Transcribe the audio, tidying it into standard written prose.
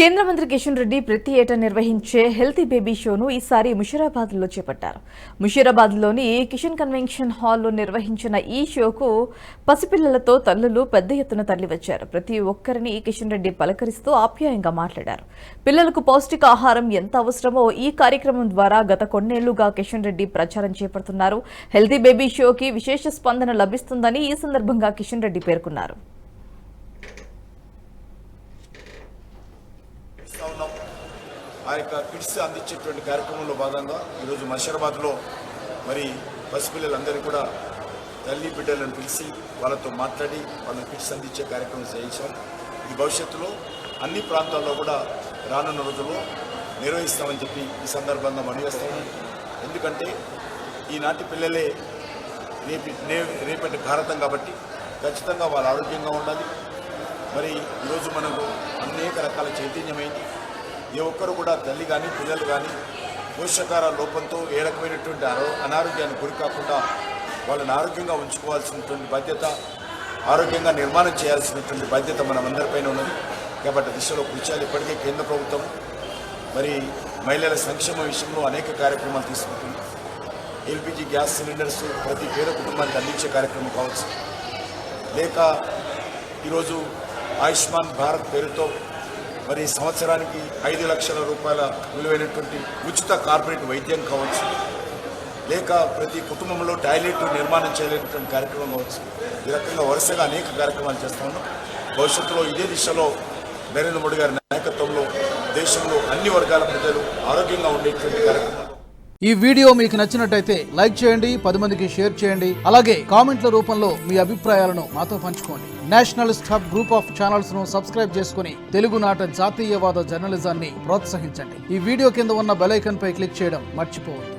కేంద్ర మంత్రి కిషన్ రెడ్డి ప్రతి ఏటా నిర్వహించే హెల్తీ బేబీ షోను ఈసారి ముషీరాబాద్లో చేపట్టారు. ముషీరాబాద్లోని కిషన్ కన్వెన్షన్ హాల్లో నిర్వహించిన ఈ షోకు పసిపిల్లలతో తల్లులు పెద్ద ఎత్తున తరలివచ్చారు. ప్రతి ఒక్కరిని కిషన్ రెడ్డి పలకరిస్తూ ఆప్యాయంగా మాట్లాడారు. పిల్లలకు పౌష్టికాహారం ఎంత అవసరమో ఈ కార్యక్రమం ద్వారా గత కొన్నేళ్లుగా కిషన్ రెడ్డి ప్రచారం చేపడుతున్నారు. హెల్తీ బేబీ షోకి విశేష స్పందన లభిస్తుందని ఈ సందర్భంగా కిషన్ రెడ్డి పేర్కొన్నారు. ఆ యొక్క కిడ్స్ అందించేటువంటి కార్యక్రమంలో భాగంగా ఈరోజు మషీరాబాద్లో మరి పసిపిల్లలందరూ కూడా తల్లి బిడ్డలను పిలిచి వాళ్ళతో మాట్లాడి వాళ్ళ కిడ్స్ అందించే కార్యక్రమం చేయించాం. ఈ భవిష్యత్తులో అన్ని ప్రాంతాల్లో కూడా రానున్న రోజుల్లో నిర్వహిస్తామని చెప్పి ఈ సందర్భంగా మనవేస్తాము. ఎందుకంటే ఈనాటి పిల్లలే రేపటి భారతం కాబట్టి ఖచ్చితంగా వాళ్ళు ఆరోగ్యంగా ఉండాలి. మరి ఈరోజు మనకు అనేక రకాల చైతన్యమైంది. ఏ ఒక్కరు కూడా తల్లి కానీ పిల్లలు కానీ పోషకాహార లోపంతో ఏ రకమైనటువంటి అనారోగ్యానికి గురి కాకుండా వాళ్ళని ఆరోగ్యంగా ఉంచుకోవాల్సినటువంటి బాధ్యత, ఆరోగ్యంగా నిర్మాణం చేయాల్సినటువంటి బాధ్యత మనమందరిపైన ఉన్నది. కాబట్టి దిశలో కృషి ఇప్పటికే కేంద్ర ప్రభుత్వం మరి మహిళల సంక్షేమ విషయంలో అనేక కార్యక్రమాలు తీసుకుంటుంది. ఎల్పిజి గ్యాస్ సిలిండర్స్ ప్రతి పేద కుటుంబానికి అందించే కార్యక్రమం కావచ్చు, లేక ఈరోజు ఆయుష్మాన్ భారత్ పేరుతో మరి సంవత్సరానికి 5 లక్షల రూపాయల విలువైనటువంటి ఉచిత కార్పొరేట్ వైద్యం కావచ్చు, లేక ప్రతి కుటుంబంలో టాయిలెట్ నిర్మాణం చేయలేనటువంటి కార్యక్రమం కావచ్చు. ఈ రకంగా వరుసగా అనేక కార్యక్రమాలు చేస్తూ ఉన్నాం. భవిష్యత్తులో ఇదే దిశలో నరేంద్ర మోడీ గారి నాయకత్వంలో దేశంలో అన్ని వర్గాల ప్రజలు ఆరోగ్యంగా ఉండేటువంటి కార్యక్రమాలు. ఈ వీడియో మీకు నచ్చినట్టయితే లైక్ చేయండి, 10 మందికి షేర్ చేయండి. అలాగే కామెంట్ల రూపంలో మీ అభిప్రాయాలను మాతో పంచుకోండి. Nationalist hub group of channels ను సబ్స్క్రైబ్ చేసుకుని తెలుగునాట జాతీయవాద జర్నలిజాన్ని ప్రోత్సహించండి. ఈ వీడియో కింద ఉన్న బెల్ ఐకాన్ పై క్లిక్ చేయడం మర్చిపోవద్దు.